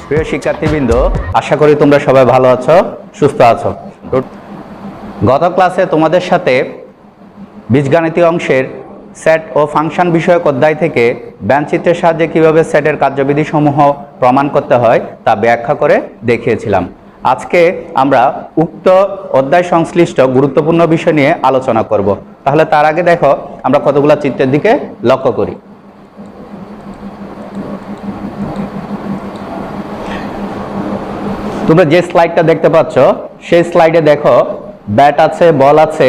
প্রিয় শিক্ষার্থীবৃন্দ, আশা করি তোমরা সবাই ভালো আছো, সুস্থ আছো। গত ক্লাসে তোমাদের সাথে বীজগাণিতিক অংশের সেট ও ফাংশন বিষয়ক অধ্যায় থেকে ব্যঞ্চিত্রের সাহায্যে কিভাবে সেটের কার্যবিধি সমূহ প্রমাণ করতে হয় তা ব্যাখ্যা করে দেখিয়েছিলাম। আজকে আমরা উক্ত অধ্যায় সংশ্লিষ্ট গুরুত্বপূর্ণ বিষয় নিয়ে আলোচনা করব। তাহলে তার আগে দেখো আমরা কতগুলো চিত্রের দিকে লক্ষ্য করি। তোমরা যে স্লাইডটা দেখতে পাচ্ছ সেই স্লাইডে দেখো ব্যাট আছে, বল আছে,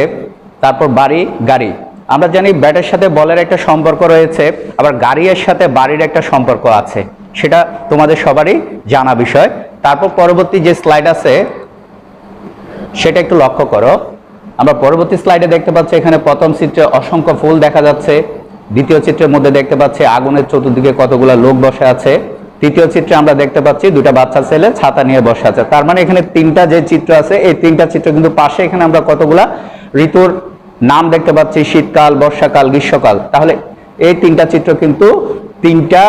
তারপর বাড়ি, গাড়ি। আমরা জানি ব্যাটের সাথে বলের একটা সম্পর্ক রয়েছে, আবার গাড়ির সাথে বাড়ির একটা সম্পর্ক আছে, সেটা তোমাদের সবারই জানা বিষয়। তারপর পরবর্তী যে স্লাইড আছে সেটা একটু লক্ষ্য করো। আমরা পরবর্তী স্লাইডে দেখতে পাচ্ছি এখানে প্রথম চিত্রে অসংখ্য ফুল দেখা যাচ্ছে, দ্বিতীয় চিত্রের মধ্যে দেখতে পাচ্ছি আগুনের চতুর্দিকে কতগুলো লোক বসে আছে, তৃতীয় চিত্রে আমরা দেখতে পাচ্ছি দুটা বাচ্চা ছেলে ছাতা নিয়ে বসে আছে। তার মানে এখানে তিনটা যে চিত্র আছে এই তিনটা চিত্র কিন্তু পাশে এখানে আমরা কতগুলা ঋতুর নাম দেখতে পাচ্ছি, শীতকাল, বর্ষাকাল, গ্রীষ্মকাল। তাহলে এই তিনটা চিত্র কিন্তু তিনটা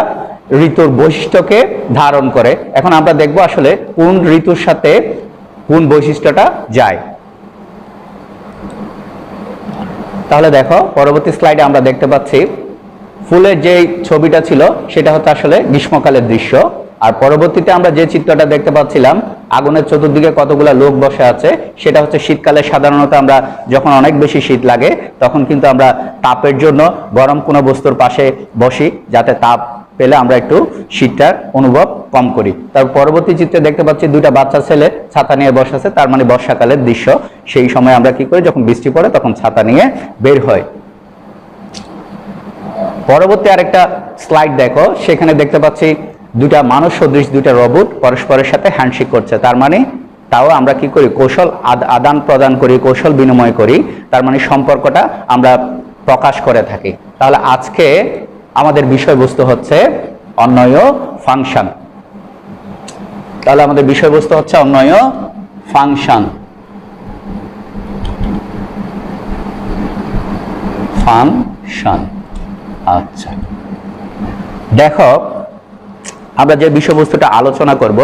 ঋতুর বৈশিষ্ট্যকে ধারণ করে। এখন আমরা দেখব আসলে কোন ঋতুর সাথে কোন বৈশিষ্ট্যটা যায়। তাহলে দেখো পরবর্তী স্লাইডে আমরা দেখতে পাচ্ছি ফুলের যে ছবিটা ছিল সেটা হচ্ছে আসলে গ্রীষ্মকালের দৃশ্য, আর পরবর্তীতে আমরা যে চিত্রটা দেখতে পাচ্ছিলাম আগুনের চতুর্দিকে কতগুলো লোক বসে আছে সেটা হচ্ছে শীতকালে। সাধারণত আমরা যখন অনেক বেশি শীত লাগে তখন কিন্তু আমরা তাপের জন্য গরম কোনো বস্তুর পাশে বসি, যাতে তাপ পেলে আমরা একটু শীতটার অনুভব কম করি। তার পরবর্তী চিত্রে দেখতে পাচ্ছি দুইটা বাচ্চা ছেলে ছাতা নিয়ে বসে আছে, তার মানে বর্ষাকালের দৃশ্য। সেই সময় আমরা কি করি, যখন বৃষ্টি পড়ে তখন ছাতা নিয়ে বের হয়। পরবর্তী আরেকটা স্লাইড দেখো, সেখানে দেখতে পাচ্ছি দুটা মানুষ সদৃশ দুইটা রোবট পরস্পরের সাথে হ্যান্ডশেক করছে। তার মানে তাও আমরা কি করি, কৌশল আদান প্রদান করি, কৌশল বিনিময় করি, তার মানে সম্পর্কটা আমরা প্রকাশ করে থাকি। তাহলে আজকে আমাদের বিষয়বস্তু হচ্ছে অন্বয় ফাংশন। তাহলে আমাদের বিষয়বস্তু হচ্ছে অন্বয় ফাংশন। আচ্ছা, দেখো আমরা যে বিষয়বস্তুটা আলোচনা করব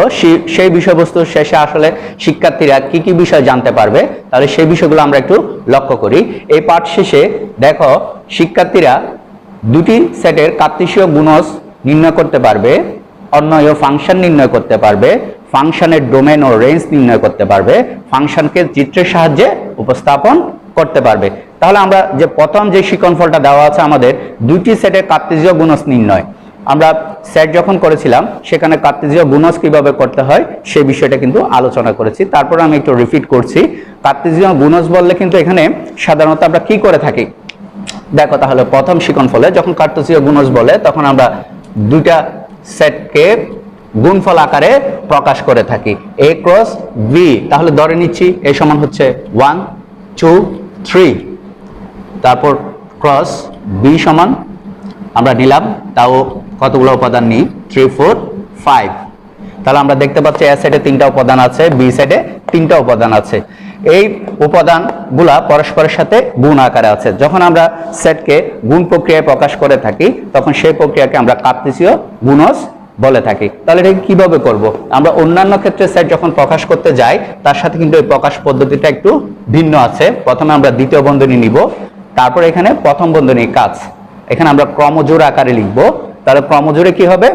সেই বিষয়বস্তুর শেষে আসলে শিক্ষার্থীরা কি কি বিষয় জানতে পারবে, তাহলে সেই বিষয়গুলো আমরা একটু লক্ষ্য করি। এই পাঠ শেষে দেখো শিক্ষার্থীরা দুটি সেটের কার্তেশীয় গুণজ নির্ণয় করতে পারবে, অন্বয় ফাংশন নির্ণয় করতে পারবে, ফাংশনের ডোমেন ও রেঞ্জ নির্ণয় করতে পারবে, ফাংশনকে চিত্রের সাহায্যে উপস্থাপন করতে পারবে। তাহলে আমরা যে প্রথম যে শিক্ষণফলটা দেওয়া আছে আমাদের দুইটি সেটের কার্তেশীয় গুণজ নির্ণয়, আমরা সেট যখন করেছিলাম সেখানে কার্তেশীয় গুণজ কিভাবে করতে হয় সেই বিষয়টা কিন্তু আলোচনা করেছি। তারপর আমি একটু রিপিট করছি। কার্তেশীয় গুণজ বললে কিন্তু এখানে সাধারণত আমরা কি করে থাকি দেখো। তাহলে প্রথম শিক্ষণফলে যখন কার্তেশীয় গুণজ বলে তখন আমরা দুইটা সেটকে গুণফল আকারে প্রকাশ করে থাকি, a ক্রস b। তাহলে ধরে নিচ্ছি a সমান হচ্ছে 1 2 3, তারপর ক্রস b সমান আমরা নিলাম, তাও কতগুলো উপাদান নিই 3 4 5। তাহলে আমরা দেখতে পাচ্ছি a সেটে তিনটা উপাদান আছে, b সেটে তিনটা উপাদান আছে। এই উপাদানগুলা পরস্পরের সাথে গুণ আকারে আছে। যখন আমরা সেটকে গুণ প্রক্রিয়ায় প্রকাশ করে থাকি তখন সেই প্রক্রিয়াকে আমরা কার্তেশীয় গুণজ বলে থাকি। তাহলে এটা কিভাবে করব, আমরা অন্যান্য ক্ষেত্রে সেট যখন প্রকাশ করতে যাই তার সাথে কিন্তু এই প্রকাশ পদ্ধতিটা একটু ভিন্ন আছে। প্রথমে আমরা দ্বিতীয় বন্ধনী নিব, তারপর এখানে প্রথম বন্ধনীর কাজ এখানে আমরা ক্রমজোড় আকারে লিখব। তাহলে ক্রমজোড়ে কি হবে,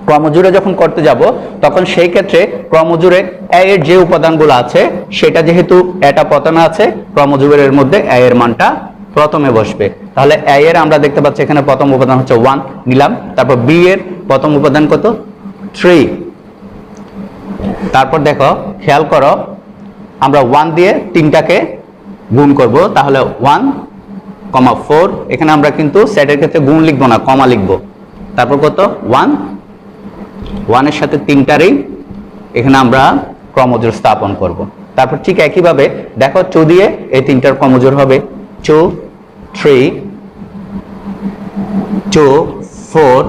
ক্রমজোড়ে যখন করতে যাব তখন সেই ক্ষেত্রে ক্রমজোড়ে a এর যে উপাদানগুলো আছে সেটা যেহেতু এটা প্রথমে আছে, ক্রমজোড়ের মধ্যে a এর মানটা প্রথমে বসবে। তাহলে a এর আমরা দেখতে পাচ্ছি এখানে প্রথম উপাদান হচ্ছে 1 নিলাম, তারপর b এর প্রথম উপাদান কত 3। তারপর দেখো খেয়াল করো আমরা 1 দিয়ে তিনটাকে গুণ করব, তাহলে 1 4। এখানে আমরা কিন্তু সেটের ক্ষেত্রে গুণ লিখবো না, কমা লিখবো। তারপর কত 1 1 এর সাথে তিনটারই এখানে আমরা ক্রমজোড় স্থাপন করব। তারপর ঠিক একইভাবে দেখো 2 দিয়ে এই তিনটার ক্রমজোড় হবে 2 3 2 4,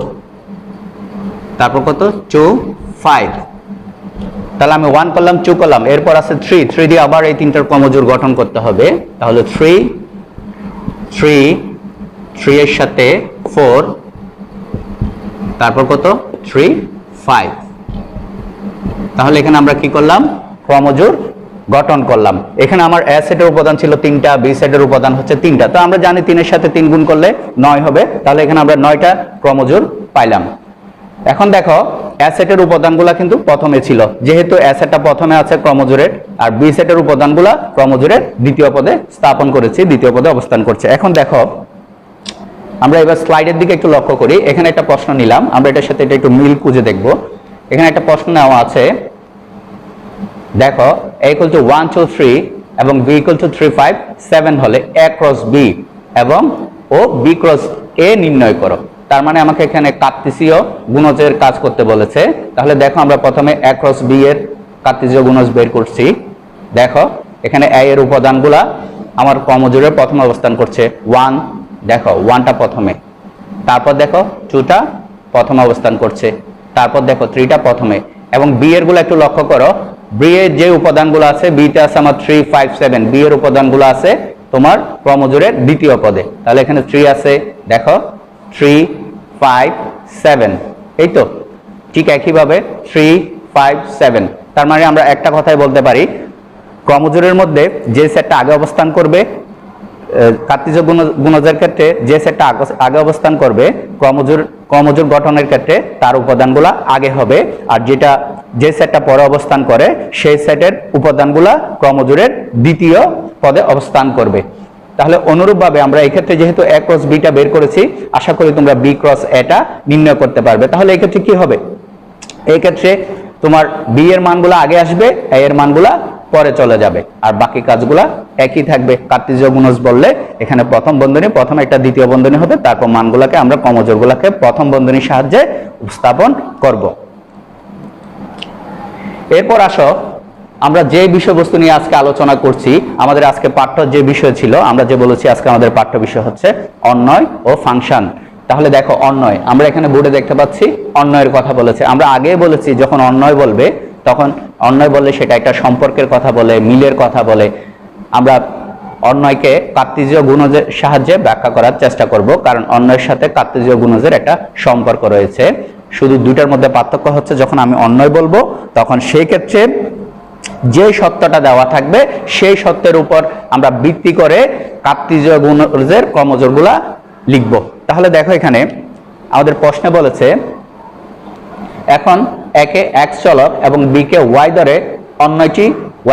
তারপর কত 2 5। তাহলে আমি 1 করলাম, 2 করলাম, এরপর আছে 3 দিয়ে আবার এই তিনটার ক্রমজোড় গঠন করতে হবে। তাহলে 3 এর সাথে 4, তারপর কত 3 5। তাহলে এখানে আমরা কি করলাম, ক্রমজোড় গঠন করলাম। এখানে আমার এ সেটের উপাদান ছিল 3টা, বি সেটের উপাদান হচ্ছে 3টা, তো আমরা জানি 3 এর সাথে 3 গুণ করলে 9 হবে, তাহলে এখানে আমরা 9টা ক্রমজোড় পাইলাম। এখন দেখো এ সেটের উপাদানগুলো কিন্তু প্রথমে ছিল, যেহেতু এ সেটটা প্রথমে আছে ক্রমজোড়ের, আর বি সেটের উপাদানগুলো ক্রমজোড়ের দ্বিতীয় পদে স্থাপন করেছি, দ্বিতীয় পদে অবস্থান করছে। এখন দেখো আমরা এবার স্লাইডের দিকে একটু লক্ষ্য করি, এখানে একটা প্রশ্ন নিলাম, আমরা এটার সাথে এটা একটু মিল খুঁজে দেখব। এখানে একটা প্রশ্ন নেওয়া আছে, দেখো a equal to 1 2 3 এবং b equal to 3 5 7 হলে a ক্রস b এবং ও b ক্রস a নির্ণয় করো। তার মানে আমাকে এখানে কার্তেসীয় গুণজের কাজ করতে বলেছে। তাহলে দেখো আমরা প্রথমে a ক্রস b এর কার্তেসীয় গুণজ বের করছি। দেখো এখানে a এর উপাদানগুলা আমার ক্রমজোড়ের প্রথম অবস্থান করছে, 1 দেখো 1টা প্রথমে, তারপর দেখো 2টা প্রথম অবস্থান করছে, তারপর দেখো 3টা প্রথমে, এবং বি এর গুলো একটু লক্ষ্য করো, বি এর যে উপাদানগুলো আছে, বিটা আছে আমার 3 5 7, বি এর উপাদানগুলো আছে তোমার ক্রমজোড়ের দ্বিতীয় পদে। তাহলে এখানে 3 আছে, দেখো 3 5 7, এই তো ঠিক একইভাবে 3 5 7। তার মানে আমরা একটা কথাই বলতে পারি, ক্রমজোড়ের মধ্যে যে সেটটা আগে অবস্থান করবে, কার্তেসীয় গুণজের ক্ষেত্রে যে সেটটা আগে অবস্থান করবে, ক্রমজোড় গঠনের ক্ষেত্রে তার উপাদানগুলো আগে হবে, আর যে সেটটা পরে অবস্থান করে সেই সেটের উপাদানগুলো ক্রমজোড়ের দ্বিতীয় পদে অবস্থান করবে। তাহলে অনুরূপভাবে আমরা এই ক্ষেত্রে যেহেতু a ক্রস b টা বের করেছি, আশা করি তোমরা b ক্রস a টা নির্ণয় করতে পারবে। তাহলে এই ক্ষেত্রে কি হবে, এই ক্ষেত্রে তোমার b এর মানগুলো আগে আসবে, a এর মানগুলো পরে চলে যাবে, আর বাকি কাজগুলা একই থাকবে। কার্তেসীয় গুণজ বললে এখানে প্রথম বন্ধনী, প্রথম একটা দ্বিতীয় বন্ধনী হবে, তারপর মানগুলোকে আমরা ক্রমজোড়গুলোকে প্রথম বন্ধনীর সাহায্যে উপস্থাপন করব। এরপর আসো আমরা যে বিষয়বস্তু নিয়ে আজকে আলোচনা করছি, আমাদের আজকে পাঠ্য যে বিষয় ছিল, আমরা যে বলেছি আজকে আমাদের পাঠ্য বিষয় হচ্ছে অন্বয় ও ফাংশন। তাহলে দেখো অন্বয়, আমরা এখানে বোর্ডে দেখতে পাচ্ছি অন্বয়ের কথা বলেছে। আমরা আগে বলেছি যখন অন্বয় বলবে তখন অন্বয় বললে সেটা একটা সম্পর্কের কথা বলে, মিলের কথা বলে। আমরা অন্বয়কে কার্তেসীয় গুণজের সাহায্যে ব্যাখ্যা করার চেষ্টা করব, কারণ অন্বয়ের সাথে কার্তেসীয় গুণজের একটা সম্পর্ক রয়েছে। শুধু দুইটার মধ্যে পার্থক্য হচ্ছে যখন আমি অন্বয় বলবো তখন সেই ক্ষেত্রে যে সত্যটা দেওয়া থাকবে সেই সত্যের উপর আমরা ভিত্তি করে কার্তেসীয় গুণজের ক্রমজোড়গুলা লিখব। তাহলে দেখো এখানে আমাদের প্রশ্নে বলেছে, এখন একে x চলক এবং b কে y ধরে অন্যটি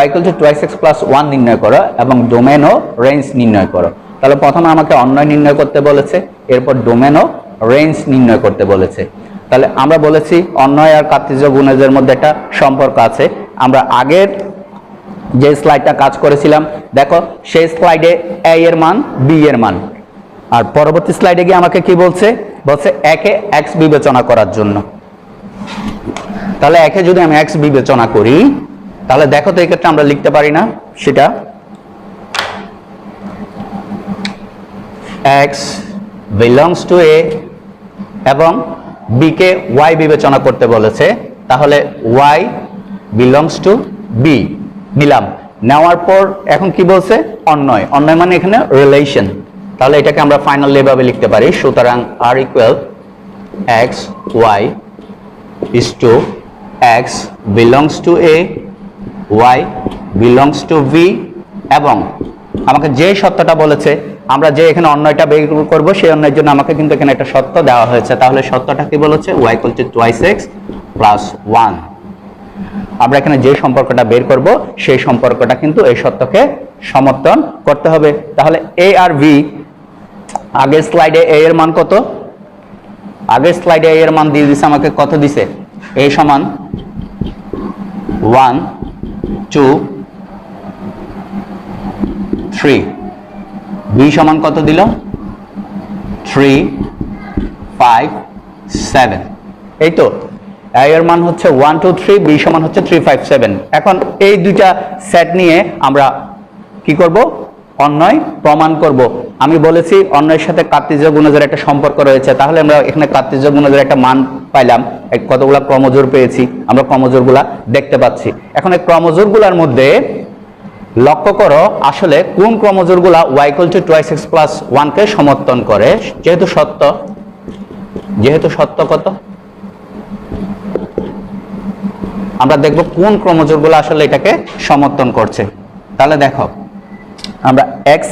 y = 2x + 1 নির্ণয় করো এবং ডোমেন ও রেঞ্জ নির্ণয় করো। তাহলে প্রথমে আমাকে অন্বয় নির্ণয় করতে বলেছে, এরপর ডোমেন ও রেঞ্জ নির্ণয় করতে বলেছে। তাহলে আমরা বলেছি অন্বয় আর কার্তেসীয় গুণজের মধ্যে একটা সম্পর্ক আছে। আমরা আগের যে স্লাইডটা কাজ করেছিলাম, দেখো সেই স্লাইডে a এর মান, b এর মান, আর পরবর্তী স্লাইডে গিয়ে আমাকে কি বলছে, একে x বিবেচনা করার জন্য। তাহলে একে যদি আমি x বিবেচনা করি, তাহলে দেখো তো এই ক্ষেত্রে আমরা লিখতে পারি না সেটা, x belongs to a এবং b কে y বিবেচনা করতে বলেছে, তাহলে y belongs to b নিলাম। নেওয়ার পর এখন কি বলছে, অন্বয়, অন্বয় মানে এখানে রিলেশন। তাহলে এটাকে আমরা ফাইনালি এভাবে লিখতে পারি, সুতরাং r equal x y is to x belongs to a, y belongs to b, এবং আমাকে যে সত্যটা বলেছে, আমরা যে এখানে অন্যয়টা বের করব সেই অন্যয়ের জন্য আমাকে কিন্তু এখানে একটা সত্য দেওয়া হয়েছে। তাহলে সত্যটা কি বলেছে, y = 2x + 1। আমরা এখানে যে সম্পর্কটা বের করব সেই সম্পর্কটা কিন্তু এই সত্যকে সমর্থন করতে হবে। তাহলে a আর b, আগের স্লাইডে a এর মান কত, আগের স্লাইডে a এর মান দিয়ে দিছে আমাকে, কত দিছে, a সমান 1 2 3, b সমান কত দিল, 3 5 7, এই তো a এর মান হচ্ছে 1 2 3, b সমান হচ্ছে 3 5 7। এখন এই দুইটা সেট নিয়ে আমরা কি করব, অন্বয় প্রমাণ করব। আমি বলেছি অন্যয়ের সাথে কার্তেসীয় গুণজের একটা সম্পর্ক রয়েছে, তাহলে আমরা এখানে কার্তেসীয় গুণজের একটা মান পাইলাম, কতগুলা ক্রমজোড় পেয়েছি, আমরা ক্রমজোড়গুলা দেখতে পাচ্ছি। এখন এই ক্রমজোড়গুলোর মধ্যে লক্ষ্য করো আসলে কোন ক্রমজোড়গুলা y = 2x + 1 কে সমর্থন করে। যেহেতু সত্য কত, আমরা দেখব কোন ক্রোমোজোমগুলো আসলে এটাকে সমর্থন করছে। তাহলে দেখো আমরা x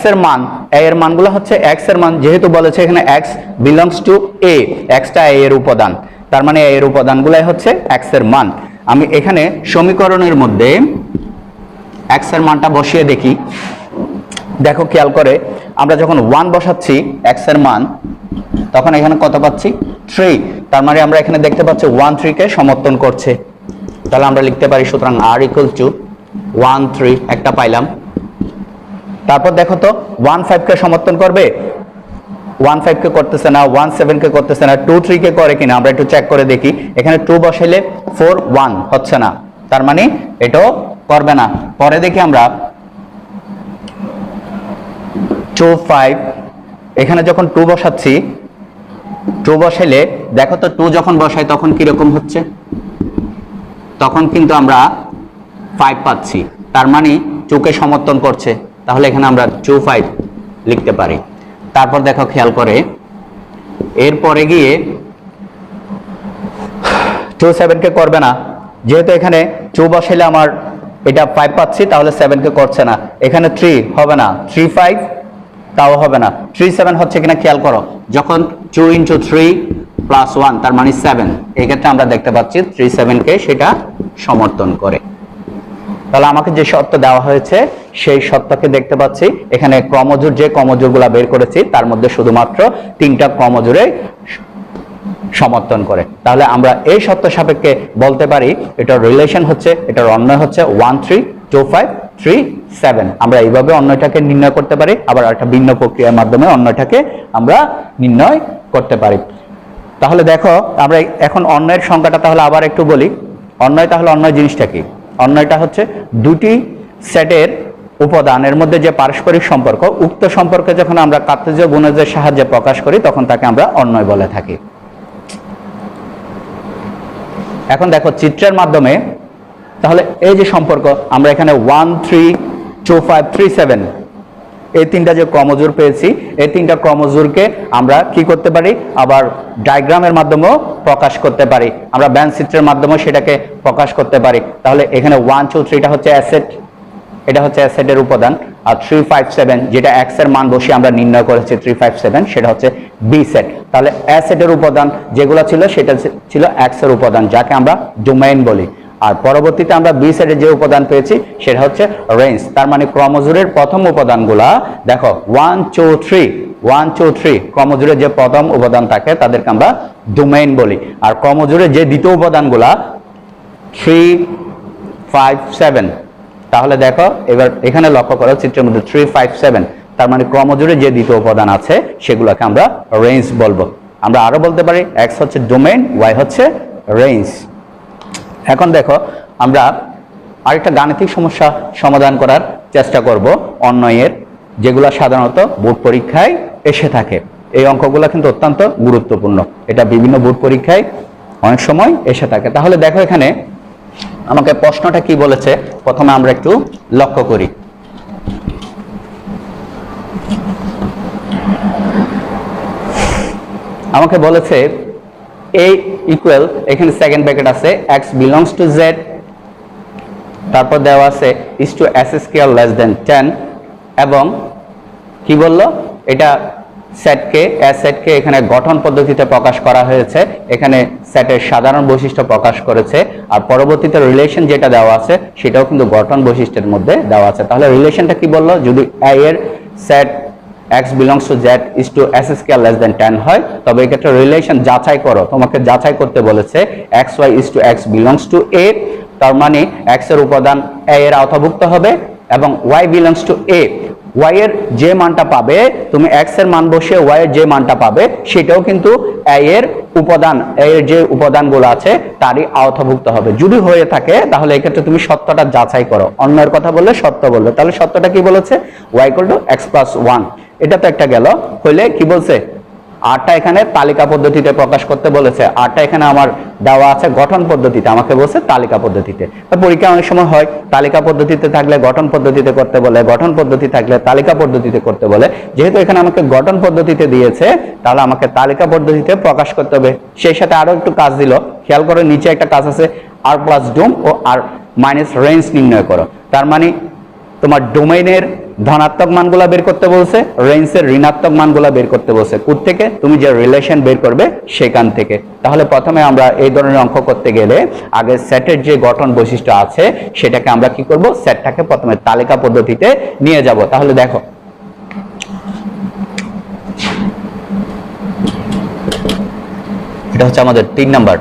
এর মান, a এর মানগুলো হচ্ছে x এর মান, যেহেতু বলেছে এখানে x belongs to a, x টা a এর উপাদান, তার মানে a এর উপাদানগুলাই হচ্ছে x এর মান। আমি এখানে সমীকরণের মধ্যে x এর মানটা বসিয়ে দেখি। দেখো খেয়াল করে আমরা যখন 1 বসাচ্ছি x এর মান, তখন এখানে কত পাচ্ছি 3, তার মানে আমরা এখানে দেখতে পাচ্ছি 1 3 কে সমর্থন করছে। তাহলে আমরা লিখতে পারি সুতরাং r ইকুয়াল টু 1 3 একটা পাইলাম। তারপর দেখো তো 1 5 কে সমর্থন করবে, 1 5 কে করতেছে না, 1 7 কে করতেছে না, 2 3 কে করে কিনা আমরা একটু চেক করে দেখি। এখানে 2 বসাইলে 4 1 হচ্ছে না, তার মানে এটাও করবে না। পরে দেখি আমরা 2 5, এখানে যখন 2 বসাচ্ছি, 2 বসাইলে দেখো তো 2 যখন বসাই তখন কি রকম হচ্ছে, তখন কিন্তু আমরা 5 পাচ্ছি, তার মানে 2 কে সমর্থন করছে। তাহলে এখানে আমরা 2 5 লিখতে পারি। তারপর দেখো খেয়াল করে এরপরে গিয়ে 2 7 কে করবে না, যেহেতু এখানে 2 বসাইলে আমার এটা 5 পাচ্ছি, তাহলে 7 কে করছে না। এখানে 3 হবে না, 3 5 তাও হবে না, 3 7 হচ্ছে কিনা খেয়াল করো। যখন 2 × 3 + 1 তার মানে 7, এই ক্ষেত্রে আমরা দেখতে পাচ্ছি 3 7 কে সেটা সমর্থন করে। তাহলে আমাকে যে শর্ত দেওয়া হয়েছে সেই শর্তকে দেখতে পাচ্ছি এখানে ক্রমজোর, যে ক্রমজোরগুলো বের করেছি তার মধ্যে শুধুমাত্র 3টা ক্রমজোরে সমর্থন করে। তাহলে আমরা এই শর্ত সাপেক্ষে বলতে পারি এটার রিলেশন হচ্ছে, এটার অন্বয় হচ্ছে 1 3 2 5 3 7। আমরা এইভাবে অন্বয়টাকে নির্ণয় করতে পারি, আবার একটা ভিন্ন প্রক্রিয়ার মাধ্যমে অন্বয়টাকে আমরা নির্ণয় করতে পারি। তাহলে দেখো আমরা এখন অন্বয়ের সংখ্যাটা তাহলে আবার একটু বলি। অন্বয়, তাহলে অন্বয় জিনিসটা কি? অন্বয়টা হচ্ছে দুটি সেটের উপাদানের মধ্যে যে পারস্পরিক সম্পর্ক, উক্ত সম্পর্কে যখন আমরা কার্তেজীয় গুণজের সাহায্যে প্রকাশ করি তখন তাকে আমরা অন্বয় বলে থাকি। এখন দেখো চিত্রের মাধ্যমে তাহলে এই যে সম্পর্ক আমরা এখানে 1 3 2 5 3 7 এই 3টা যে ক্রমজোর পেয়েছি, এই 3টা ক্রমজোরকে আমরা কি করতে পারি, আবার ডায়াগ্রামের মাধ্যমেও প্রকাশ করতে পারি, আমরা ব্যান্ড চিত্রের মাধ্যমেও সেটাকে প্রকাশ করতে পারি। তাহলে এখানে 1 2 3টা হচ্ছে অ্যাসেট, এটা হচ্ছে অ্যাসেটের উপাদান, আর 3 5 7 যেটা x এর মান বসিয়ে আমরা নির্ণয় করেছি 3 5 7 সেটা হচ্ছে বি সেট। তাহলে অ্যাসেটের উপাদান যেগুলো ছিল সেটা ছিল x এর উপাদান, যাকে আমরা ডোমেইন বলি। আর পরবর্তীতে আমরা বি সেটের যে উপাদান পেয়েছি সেটা হচ্ছে রেঞ্জ। তার মানে ক্রমজোরের প্রথম উপাদানগুলা দেখো 1 2 3 1 2 3 ক্রমজোরের যে প্রথম উপাদান থাকে তাদেরকে আমরা ডোমেইন বলি। আর ক্রমজোরের যে দ্বিতীয় উপাদানগুলা 3 5 7, তাহলে দেখো এবার এখানে লক্ষ্য করো চিত্রের মধ্যে 3 5 7, তার মানে ক্রমজোরে যে দ্বিতীয় উপাদান আছে সেগুলোকে আমরা রেঞ্জ বলবো। আমরা আরো বলতে পারি x হচ্ছে ডোমেইন, y হচ্ছে রেঞ্জ। এখন দেখো আমরা আরেকটা গাণিতিক সমস্যা সমাধান করার চেষ্টা করব অন্বয়ের, যেগুলো সাধারণত বোর্ড পরীক্ষায় এসে থাকে। এই অঙ্কগুলো কিন্তু অত্যন্ত গুরুত্বপূর্ণ, এটা বিভিন্ন বোর্ড পরীক্ষায় অনেক সময় এসে থাকে। তাহলে দেখো এখানে আমাকে প্রশ্নটা কি বলেছে, প্রথমে আমরা একটু লক্ষ্য করি। আমাকে বলেছে a ইকুয়াল, এখানে সেকেন্ড ব্র্যাকেট আছে x বিলংস টু z, তারপর দেওয়া আছে is to s square less than 10, এবং কি বললো এটা সেটকে সেটকে এখানে গঠন পদ্ধতিতে প্রকাশ করা হয়েছে, এখানে সেটের সাধারণ বৈশিষ্ট্য প্রকাশ করেছে, আর পরবর্তীতে রিলেশন যেটা দেওয়া আছে সেটাও কিন্তু গঠন বৈশিষ্ট্যের মধ্যে দেওয়া আছে। তাহলে রিলেশনটা কি বললো, যদি a এর set x belongs to z is to s square less than 10 হয়, তবে এই ক্ষেত্রে রিলেশন যাচাই করো, তোমাকে যাচাই করতে বলেছে xy is to x belongs to a, তার মানে x এর উপাদান a এর আওতাভুক্ত হবে, এবং y belongs to a, y এর যে মানটা পাবে তুমি x এর মান বসিয়ে y এর যে মানটা পাবে সেটাও কিন্তু a এর উপাদান, a এর যে উপাদানগুলো আছে তারই আওতাভুক্ত হবে। যদি হয়ে থাকে তাহলে এই ক্ষেত্রে তুমি সত্যটা যাচাই করো, অন্যের কথা বললে সত্য বলবে। তাহলে সত্যটা কি বলেছে, y = x + 1, এটা তো একটা গেল। হইলে কি বলছে, আরটা এখানে তালিকা পদ্ধতিতে প্রকাশ করতে বলেছে, আরটা এখানে আমার দেওয়া আছে গঠন পদ্ধতিতে, আমাকে বলছে তালিকা পদ্ধতিতে। পরীক্ষা অনেক সময় হয় তালিকা পদ্ধতিতে থাকলে গঠন পদ্ধতিতে করতে বলে, গঠন পদ্ধতি থাকলে তালিকা পদ্ধতিতে করতে বলে। যেহেতু এখানে আমাকে গঠন পদ্ধতিতে দিয়েছে তাহলে আমাকে তালিকা পদ্ধতিতে প্রকাশ করতে হবে। সেই সাথে আরো একটু কাজ দিল, খেয়াল করে নিচে একটা কাজ আছে, আর প্লাস ডোম ও আর মাইনাস রেঞ্জ নির্ণয় করো। তার মানে তোমার ডোমেইনের ধনাত্মক মানগুলা বের করতে বলছে, রেঞ্জের ঋণাত্মক মানগুলা বের করতে বলছে। কোত্থেকে? তুমি যে রিলেশন বের করবে সেখান থেকে। তাহলে প্রথমে আমরা এই ধরনের অঙ্ক করতে গেলে আগে সেটের যে গঠন বৈশিষ্ট্য আছে সেটাকে আমরা কি করব, সেটটাকে প্রথমে তালিকা পদ্ধতিতে নিয়ে যাব। তাহলে দেখো এটা হচ্ছে আমাদের 3 নাম্বার।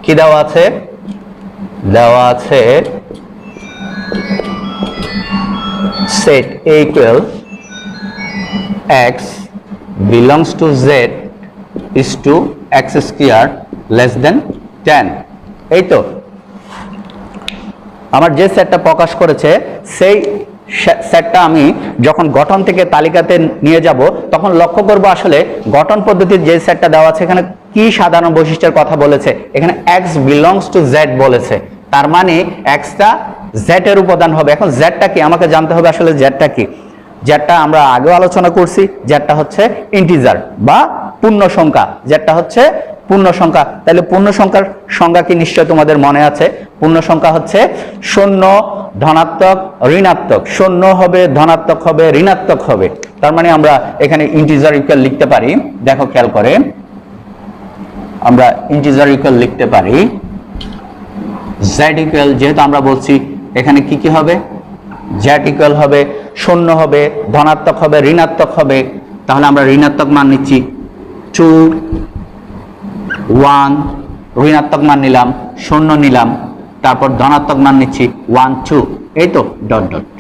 কি দেওয়া আছে? দেওয়া আছে set A equal x belongs to z is to x square less than 10। এই তো আমার যে সেটটা প্রকাশ করেছে সেই সেটটা আমি যখন গঠন থেকে তালিকাতে নিয়ে যাব তখন লক্ষ্য করব আসলে গঠন পদ্ধতির যে সেটটা দেওয়া আছে এখানে কি সাধারণ বৈশিষ্ট্যের কথা বলেছে। এখানে x belongs to z বলেছে, তার মানে x টা z এর উপাদান হবে। এখন z টা কি আমাকে জানতে হবে, আসলে z টা কি। z টা আমরা আগেও আলোচনা করছি, z টা হচ্ছে ইন্টিজার বা পূর্ণ সংখ্যা, z টা হচ্ছে পূর্ণ সংখ্যা। তাহলে পূর্ণ সংখ্যার সংজ্ঞা কি নিশ্চয় তোমাদের মনে আছে। পূর্ণ সংখ্যা হচ্ছে শূন্য, ধনাত্মক, ঋণাত্মক। শূন্য হবে, ধনাত্মক হবে, ঋণাত্মক হবে। তার মানে আমরা এখানে ইন্টিজার ইকুয়াল লিখতে পারি। দেখো খেয়াল করে আমরা ইন্টিজার ইকুয়াল লিখতে পারি z ইকুয়াল, যেহেতু আমরা বলছি এখানে কি কি হবে, z ইকুয়াল হবে শূন্য হবে, ধনাত্মক হবে, ঋণাত্মক হবে। তাহলে আমরা ঋণাত্মক মান নিচ্ছি 2 1, ঋণাত্মক মান নিলাম 0 নিলাম, তারপর ধনাত্মক মান নিচ্ছি 1 2, এই তো ডট ডট।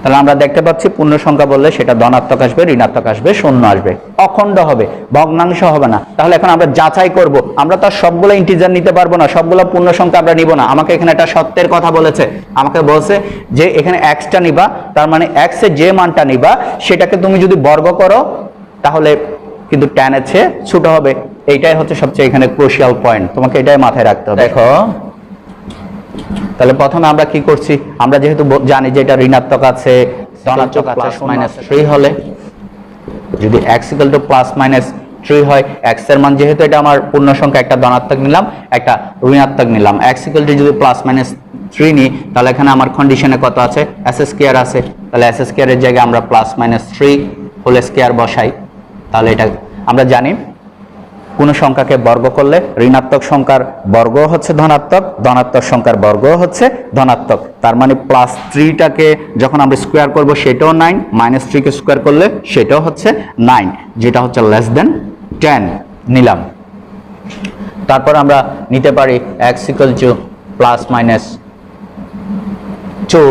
তাহলে আমরা দেখতে পাচ্ছি পূর্ণ সংখ্যা বললে সেটা ধনাত্মক আসবে, ঋণাত্মক আসবে, শূন্য আসবে, অখণ্ড হবে, ভগ্নাংশ হবে না। তাহলে এখন আমরা যাচাই করব, আমরা তো সবগুলো ইন্টিজার নিতে পারবো না, সবগুলো পূর্ণ সংখ্যা আমরা নিব না। আমাকে এখানে একটা সত্যের কথা বলেছে, আমাকে বলছে যে এখানে x টা নিবা, তার মানে x এর যে মানটা নিবা সেটাকে তুমি যদি বর্গ করো তাহলে কিন্তু tan এর চেয়ে ছোট হবে। এইটাই হচ্ছে সবচেয়ে এখানে ক্রুশিয়াল পয়েন্ট, তোমাকে এটাই মাথায় রাখতে হবে। দেখো তাহলে প্রথমে আমরা কি করছি, আমরা যেহেতু জানি যে এটা ঋণাত্মক আছে, ধনাত্মক আছে, -3 হলে যদি x +-3 হয়, x এর মান যেহেতু এটা আমার পূর্ণ সংখ্যা, একটা ধনাত্মক নিলাম একটা ঋণাত্মক নিলাম, x যদি +-3 নিই তাহলে এখানে আমার কন্ডিশনে কত আছে, s² আছে। তাহলে s² এর জায়গায় আমরা +-3 বসাই। তাহলে এটা আমরা জানি কোন সংখ্যাকে বর্গ করলে ঋণাত্মক সংখ্যার বর্গ হচ্ছে ধনাত্মক, ধনাত্মক সংখ্যার বর্গ হচ্ছে ধনাত্মক। তার মানে +3টাকে যখন আমরা স্কোয়ার করব সেটাও 9, -3 কে স্কোয়ার করলে সেটাও হচ্ছে 9, যেটা হচ্ছে <10 নিলাম। তারপর আমরা নিতে পারি x = +-2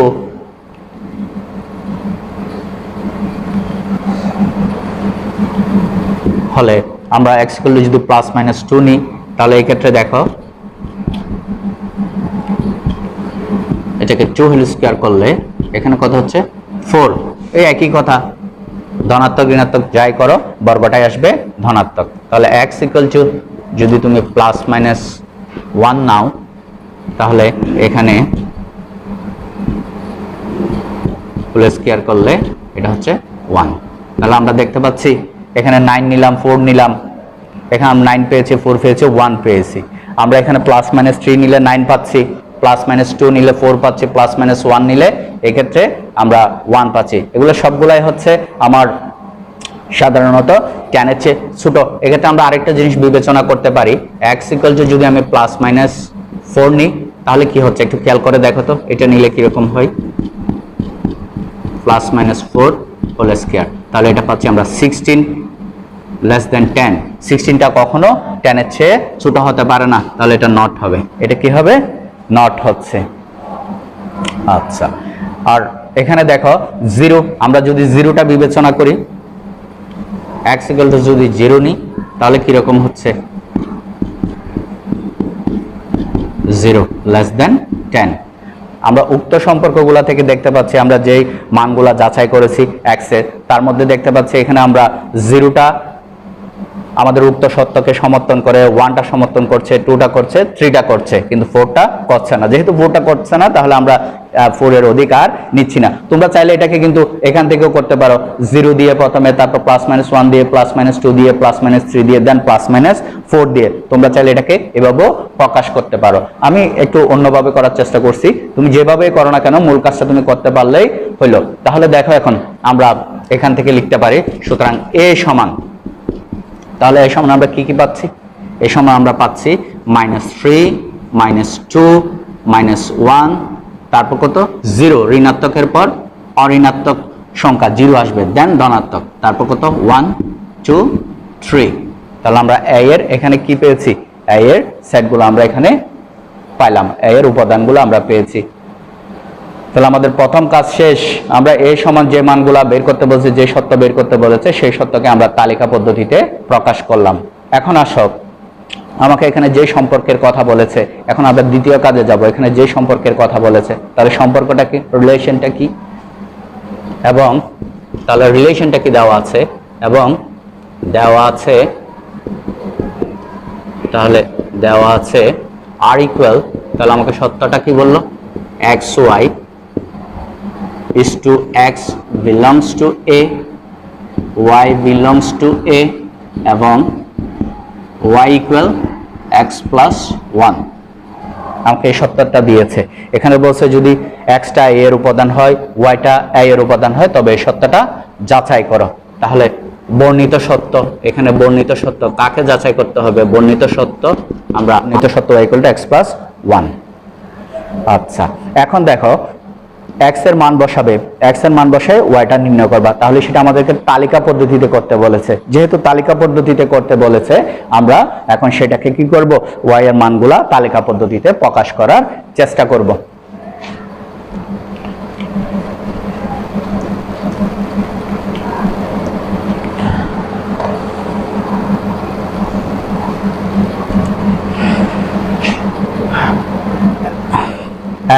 হলে আমরা x যদি +-2 নিই তাহলে এই ক্ষেত্রে দেখো এটাকে 2 হোল স্কয়ার করলে এখানে কত হচ্ছে 4। এই একই কথা, ধনাত্মক ঋণাত্মক যাই করো বর্গটাই আসবে ধনাত্মক। তাহলে x যদি তুমি +-1 নাও তাহলে এখানে হোল স্কয়ার করলে এটা হচ্ছে 1। তাহলে আমরা দেখতে পাচ্ছি এখানে 9 নিলাম, 4 নিলাম, এখানে 9 পেয়েছি, 4 পেয়েছি, 1 পেয়েছি। আমরা এখানে +-3 নিলে 9 পাচ্ছি, +-2 নিলে 4 পাচ্ছি, +-1 নিলে এক্ষেত্রে আমরা 1 পাচ্ছি। এগুলো সবগুলাই হচ্ছে আমার সাধারণত tan এর চেয়ে ছোট। এক্ষেত্রে আমরা আরেকটা জিনিস বিবেচনা করতে পারি, x যদি আমি +-4 নিই তাহলে কি হচ্ছে একটু খেয়াল করে দেখো তো, এটা নিলে কিরকম হয়, +-4 হোল স্কয়ার। তাহলে এটা পাচ্ছি আমরা 16 <10। 16টা কখনো 10 এর চেয়ে ছোট হতে পারে না, তাহলে এটা নট হবে। এটা কি হবে, নট হচ্ছে। আচ্ছা, আর এখানে দেখো 0, আমরা যদি 0টা বিবেচনা করি, x যদি 0 নিই তাহলে কিরকম হচ্ছে, 0 <10। আমরা উক্ত সম্পর্কগুলো থেকে দেখতে পাচ্ছি, আমরা যেই মানগুলা যাচাই করেছি x এর, তার মধ্যে দেখতে পাচ্ছি এখানে আমরা 0টা আমাদের উক্ত সত্যকে সমর্থন করে, 1টা সমর্থন করছে, 2টা করছে, 3টা করছে, কিন্তু 4টা করছে না। যেহেতু 4টা করছে না, তাহলে আমরা 4 এর অধিকার নিচ্ছি না। তোমরা চাইলে এটাকে কিন্তু এখান থেকেও করতে পারো, 0 দিয়ে প্রথমে, তারপর +-1 দিয়ে, +-2 দিয়ে, +-3 দিয়ে, দেন +-4 দিয়ে তোমরা চাইলে এটাকে এভাবেও প্রকাশ করতে পারো। আমি একটু অন্যভাবে করার চেষ্টা করছি, তুমি যেভাবে করো না কেন মূল কাজটা তুমি করতে পারলেই হলো। তাহলে দেখো এখন আমরা এখান থেকে লিখতে পারি, সুতরাং a সমান, তাহলে এই সমান আমরা কি কি পাচ্ছি? এই সমান আমরা পাচ্ছি -3, -2, -1, তারপর কত 0, ঋণাত্মকের পর অঋণাত্মক সংখ্যা 0 আসবে, দেন ধনাত্মক, তারপর কত 1, 2, 3। তাহলে আমরা a এর এখানে কি পেয়েছি? a এর সেটগুলো আমরা এখানে পাইলাম, a এর উপাদানগুলো আমরা পেয়েছি। তাহলে আমাদের প্রথম কাজ শেষ। আমরা a সমান যে মানগুলা বের করতে বলেছে, যে সত্য বের করতে বলেছে, সেই সত্যকে আমরা তালিকা পদ্ধতিতে প্রকাশ করলাম। এখন আসো, আমাকে এখানে যে সম্পর্কের কথা বলেছে, এখন আমরা দ্বিতীয় কাজে যাব। এখানে যে সম্পর্কের কথা বলেছে, তাহলে সম্পর্কটা কি, রিলেশনটা কি, এবং তাহলে রিলেশনটা কি দেওয়া আছে, এবং দেওয়া আছে, তাহলে দেওয়া আছে r ইকুয়াল, তাহলে আমাকে সত্যটা কি বললো, xy is to x belongs to a, y belongs to a, এবং y equal x plus 1। আমাকে এই সত্যটা দিয়েছে। এখানে বলছে যদি x টা a এর উপাদান হয়, y টা a এর উপাদান হয়, তবে এই সত্যটা যাচাই করো। তাহলে বর্ণিত সত্য, এখানে বর্ণিত সত্য কাকে যাচাই করতে হবে? বর্ণিত সত্য, আমরা বর্ণিত সত্য y equal to x plus 1। আচ্ছা, এখন দেখো x এর মান বসাবে, x এর মান বসায় y টা নির্ণয় করবা। তাহলে সেটা আমাদেরকে তালিকা পদ্ধতিতে করতে বলেছে। যেহেতু তালিকা পদ্ধতিতে করতে বলেছে, আমরা এখন সেটাকে কি করব, y এর মানগুলা তালিকা পদ্ধতিতে প্রকাশ করার চেষ্টা করব।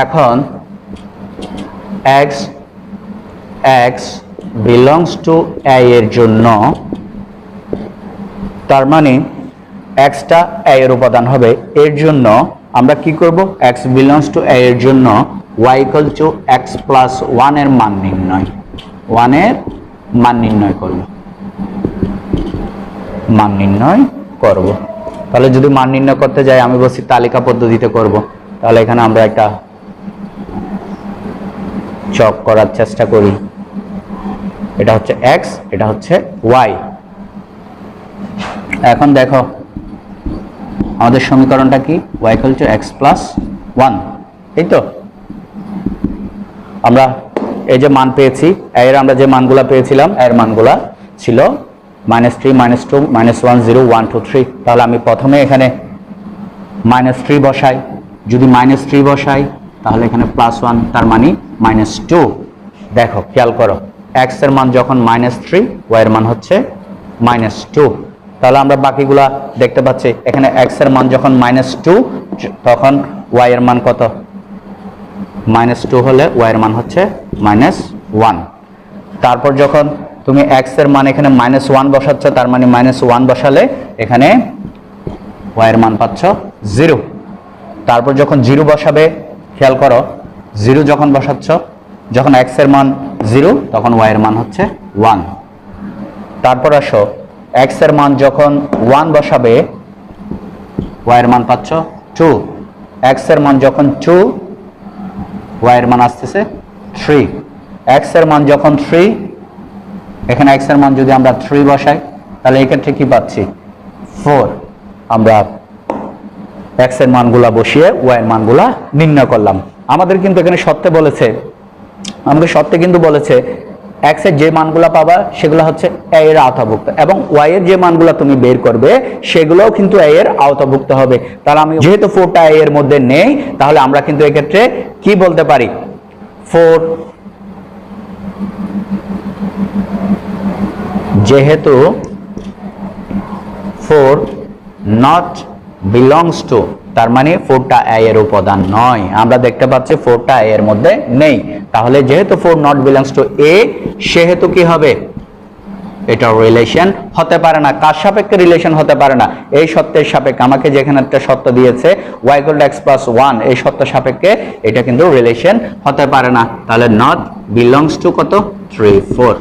এখন x belongs to a এর জন্য, তার মানে x টা a এর উপাদান হবে, এর জন্য আমরা কি করব, x belongs to a এর জন্য y equal to x plus 1 এর মান নির্ণয়, 1 এর মান নির্ণয় করব, মান নির্ণয় করব। তাহলে যদি মান নির্ণয় করতে যাই, আমি বলছি তালিকা পদ্ধতিতে করব, তাহলে এখানে আমরা একটা চক করার চেষ্টা করি। এটা হচ্ছে x, এটা হচ্ছে y। এখন দেখো আমাদের সমীকরণটা কি, y equal to x plus 1, এই তো। আমরা এই যে মান পেয়েছি, এর আমরা যে মানগুলা পেয়েছিলাম, এর মানগুলা ছিল -3, -2, -1, 0, 1, 2, 3। তাহলে আমি প্রথমে এখানে -3 বসাই। যদি -3 বসাই, তাহলে এখানে +1, তার মানে -2। দেখো খেয়াল করো, x এর মান যখন -3, y এর মান হচ্ছে -2। তাহলে আমরা বাকিগুলা দেখতে পাচ্ছি, এখানে x এর মান যখন -2, তখন y এর মান কত, -2 হলে y এর মান হচ্ছে -1। তারপর যখন তুমি x এর মান এখানে -1 বসাচ্ছ, তার মানে -1 বসালে এখানে y এর মান পাচ্ছ 0। তারপর যখন 0 বসাবে, খেয়াল করো 0 যখন বসাচ্ছ, যখন x এর মান 0, তখন y এর মান হচ্ছে 1। তারপর আসো, x এর মান যখন 1 বসাবে, y এর মান পাচ্ছ 2। x এর মান যখন 2, y এর মান আসতেছে 3। x এর মান যখন 3, এখানে x এর মান যদি আমরা 3 বসাই, তাহলে এই ক্ষেত্রে কি পাচ্ছি, 4। আমরা x এর মানগুলা বসিয়ে y এর মানগুলা নির্ণয় করলাম। আমাদের কিন্তু এখানে সত্যে বলেছে, আমাদের সত্যে কিন্তু বলেছে x এর যে মানগুলা পাবা সেগুলো হচ্ছে a এর আওতাভুক্ত, এবং y এর যে মানগুলা তুমি বের করবে সেগুলোও কিন্তু a এর আওতাভুক্ত হবে। তাহলে আমি যেহেতু 4টা a এর মধ্যে নেই, তাহলে আমরা কিন্তু এই ক্ষেত্রে কি বলতে পারি, 4 যেহেতু 4 not belongs to, তার মানে 4টা a এর উপাদান নয়। আমরা দেখতে পাচ্ছি 4টা a এর মধ্যে নেই। তাহলে যেহেতু 4 not belongs to a, সেহেতু কি হবে, এটা রিলেশন হতে পারে না। কার সাপেক্ষে রিলেশন হতে পারে না? এই সত্যের সাপেক্ষে। আমাকে যেখানে একটা সত্য দিয়েছে y = x + 1, এই সত্য সাপেক্ষে এটা কিন্তু রিলেশন হতে পারে না। তাহলে নট বিলংস টু কত 3 4।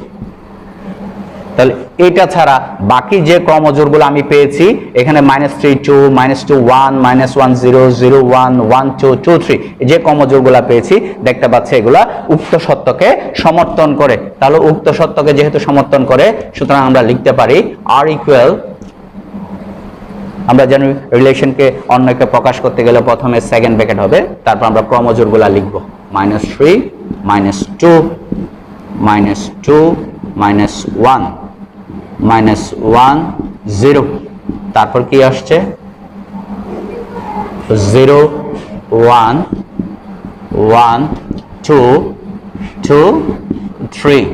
তাহলে এটা ছাড়া বাকি যে ক্রমজোড়গুলো আমি পেয়েছি এখানে -3 2 -2 1 -1 0 0 1 1 2 2 3 যে ক্রমজোড়গুলো পেয়েছি দেখতে পাচ্ছি এগুলা উক্ত সত্যকে সমর্থন করে। তাহলে উক্ত সত্যকে যেহেতু সমর্থন করে সুতরাং আমরা লিখতে পারি r = আমরা জানি রিলেশনকে অন্যকে প্রকাশ করতে গেলে প্রথমে সেকেন্ড ব্র্যাকেট হবে, তারপর আমরা ক্রমজোড়গুলো লিখব -3 -2 -2 -1 -1 0, তারপর কি আসছে 0 1 1 2 2 3।